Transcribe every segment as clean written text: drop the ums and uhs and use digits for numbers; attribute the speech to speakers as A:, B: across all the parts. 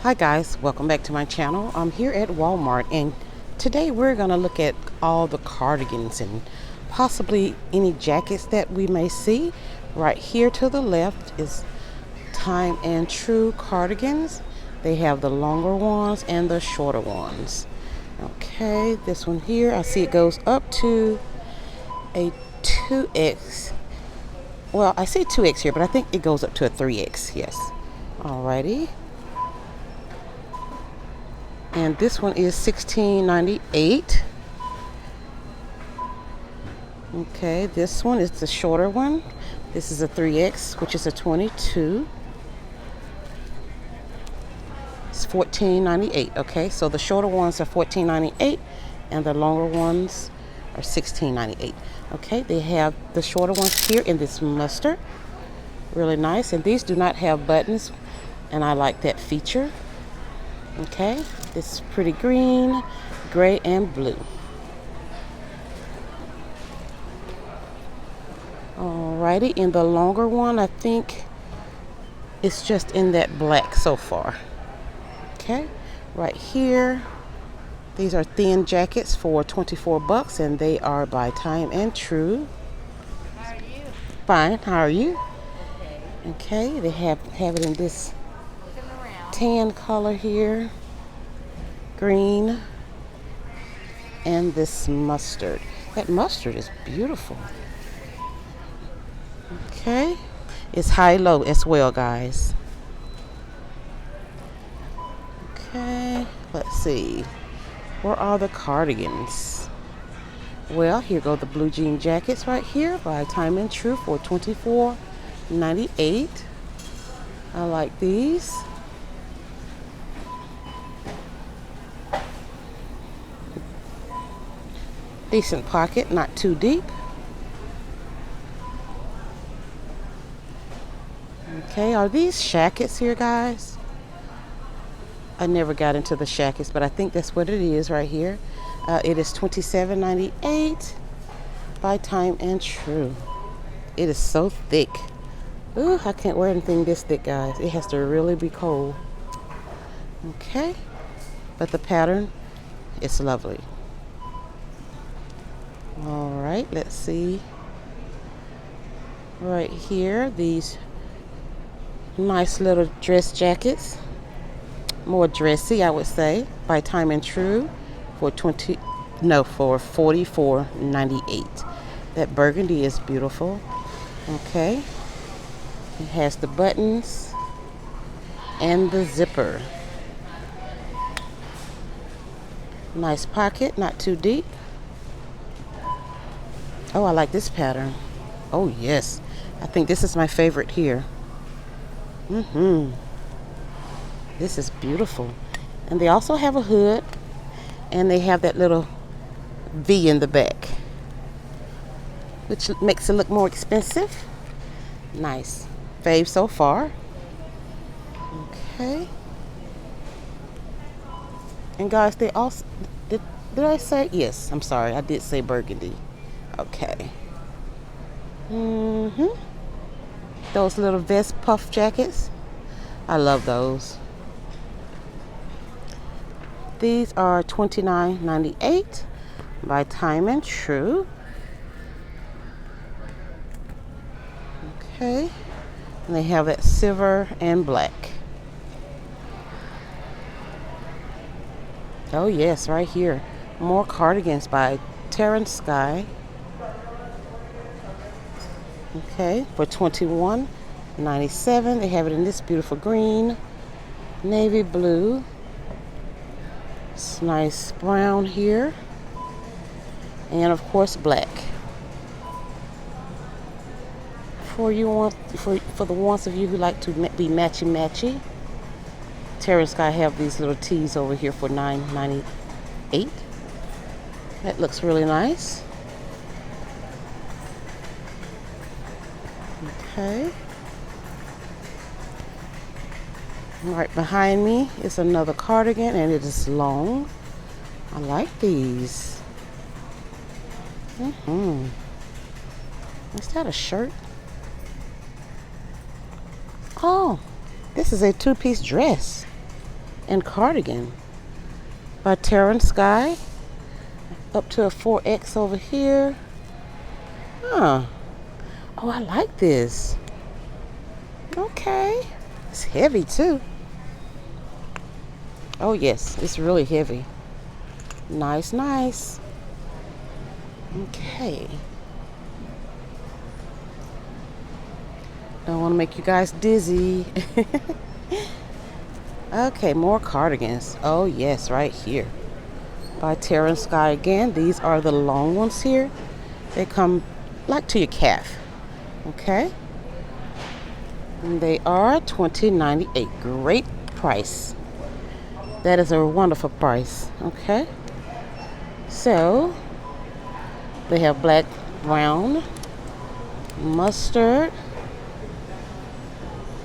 A: Hi guys, welcome back to my channel. I'm here at Walmart and today we're going to look at all the cardigans and possibly any jackets that we may see. Right here to the left is Time and True cardigans. They have the longer ones and the shorter ones. Okay, this one here, I see it goes up to a 2X. Well, I see 2X here, but I think it goes up to a 3X, yes. Alrighty. And this one is $16.98. Okay, this one is the shorter one. This is a 3X, which is a 22. It's $14.98. Okay, so the shorter ones are $14.98 and the longer ones are $16.98. Okay, they have the shorter ones here in this mustard. Really nice. And these do not have buttons, and I like that feature. Okay, it's pretty green, gray, and blue. Alrighty, in the longer one, I think it's just in that black so far. Okay, right here, these are thin jackets for $24, and they are by Time and True.
B: How are you?
A: Fine, how are you?
B: Okay.
A: Okay, they have it in this
B: Looking around.
A: tan color here, green, and this mustard. That mustard is beautiful. Okay, it's high-low as well, guys. Okay, let's see. Where are the cardigans? Well, here go the blue jean jackets right here by Time and True for $24.98. I like these. Decent pocket, not too deep. Okay, are these shackets here, guys? I never got into the shackets, but I think that's what it is right here. It is $27.98 by Time and True. It is so thick. Ooh, I can't wear anything this thick, guys. It has to really be cold. Okay, but the pattern is lovely. All right, let's see. Right here, these nice little dress jackets. More dressy, I would say, by Time and True for $44.98. That burgundy is beautiful. Okay. It has the buttons and the zipper. Nice pocket, not too deep. Oh, I like this pattern. Oh, yes. I think this is my favorite here. This is beautiful. And they also have a hood, and they have that little V in the back, which makes it look more expensive. Nice. Fave so far. Okay. And guys, they also, did I say? Yes, I'm sorry. I did say burgundy. Okay. Those little vest puff jackets. I love those. These are $29.98 by Time and True. Okay. And they have that silver and black. Oh yes, right here. More cardigans by Taryn Skye. Okay, for $21.97. They have it in this beautiful green, navy blue. It's nice brown here, and of course black. For the ones of you who like to be matchy, Taryn Skye have these little tees over here for $9.98. That looks really nice. Okay. Right behind me is another cardigan, and it is long. I like these. Is that a shirt? Oh, this is a two-piece dress. and cardigan by Taryn Skye. Up to a 4X over here. Huh. Oh, I like this. Okay. It's heavy too. Oh yes, it's really heavy. Nice, nice. Okay. Don't want to make you guys dizzy. Okay, more cardigans. Oh yes, right here. By Taryn Skye again. These are the long ones here. They come like to your calf. Okay. And they are $20.98. Great price. That is a wonderful price. Okay. So they have black, brown, mustard.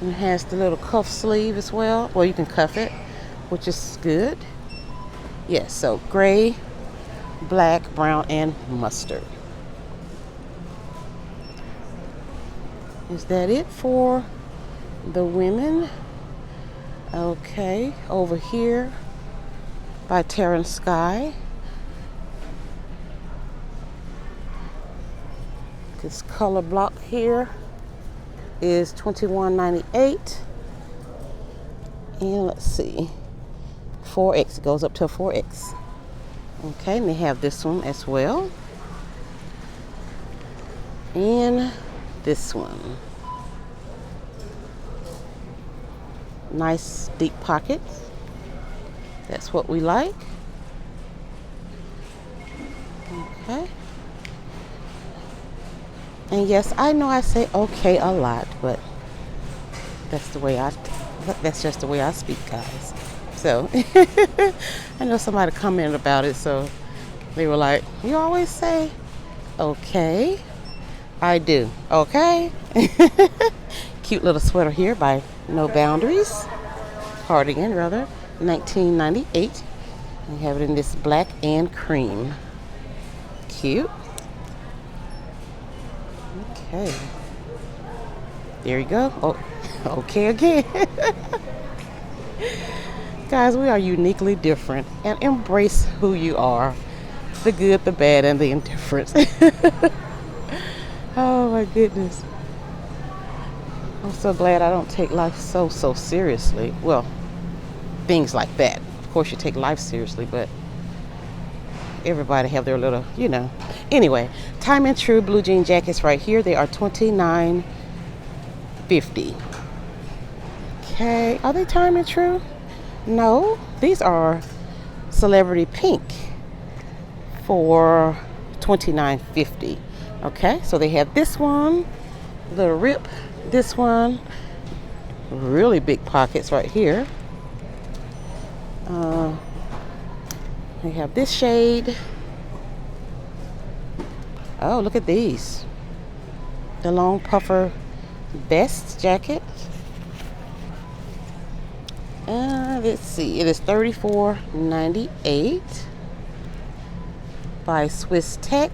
A: It has the little cuff sleeve as well. Well, you can cuff it, which is good. Yes, so gray, black, brown, and mustard. Is that it for the women? Okay, over here by Taryn Skye. This color block here is $21.98. And let's see, 4X. It goes up to a 4X. Okay, and they have this one as well. And this one. Nice deep pockets. That's what we like. Okay. And yes, I know I say okay a lot, but that's just the way I speak, guys. So I know somebody commented about it, so they were like, "You always say okay." I do. Okay. Cute little sweater here by No Boundaries. Cardigan, rather. $19.98. We have it in this black and cream. Cute. Okay. There you go. Oh, okay again. Guys, we are uniquely different, and embrace who you are. The good, the bad, and the indifference. Oh my goodness. I'm so glad I don't take life so seriously. Well, things like that. Of course you take life seriously, but everybody have their little, Anyway, Time and True blue jean jackets right here. They are $29.50. Okay, are they Time and True? No, these are Celebrity Pink for $29.50. Okay, so they have this one, little rip, this one, really big pockets right here. They have this shade. Oh, look at these. The long puffer vest jacket. Let's see, it is $34.98 by Swiss Tech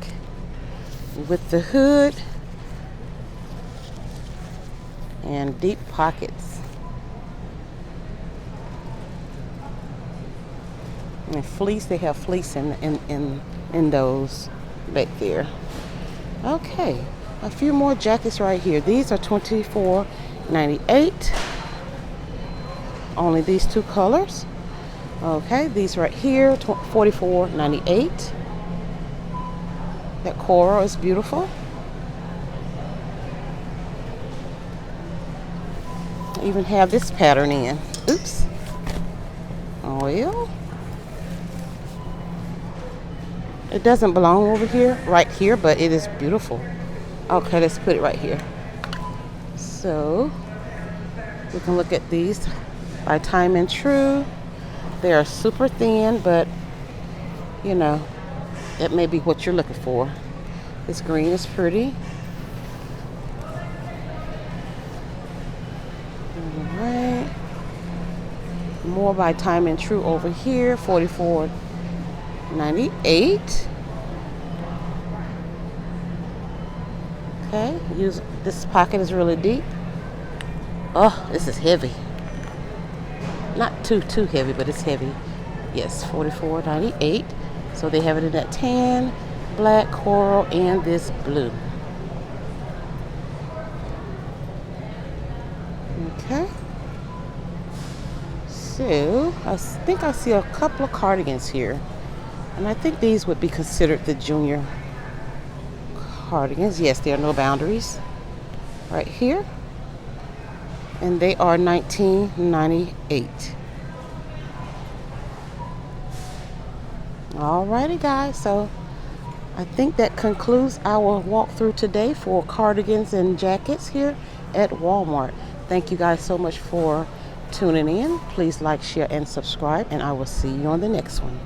A: with the hood and deep pockets. And fleece, they have fleece in those back there. Okay, a few more jackets right here. These are $24.98. Only these two colors. Okay, these right here, $44.98. That coral is beautiful. Even have this pattern in. Oops. Well, it doesn't belong over here, right here, but it is beautiful. Okay, let's put it right here. So we can look at these by Time and True. They are super thin, but it may be what you're looking for. This green is pretty. Alright. More by Time and True over here. $44.98. Okay. This pocket is really deep. Oh, this is heavy. not too heavy, but it's heavy. Yes, $44.98. So they have it in that tan, black, coral, and this blue. Okay. So I think I see a couple of cardigans here. And I think these would be considered the junior cardigans. Yes, there are no boundaries right here. And they are $19.98. Alrighty guys, so I think that concludes our walkthrough today for cardigans and jackets here at Walmart. Thank you guys so much for tuning in. Please like, share, and subscribe, and I will see you on the next one.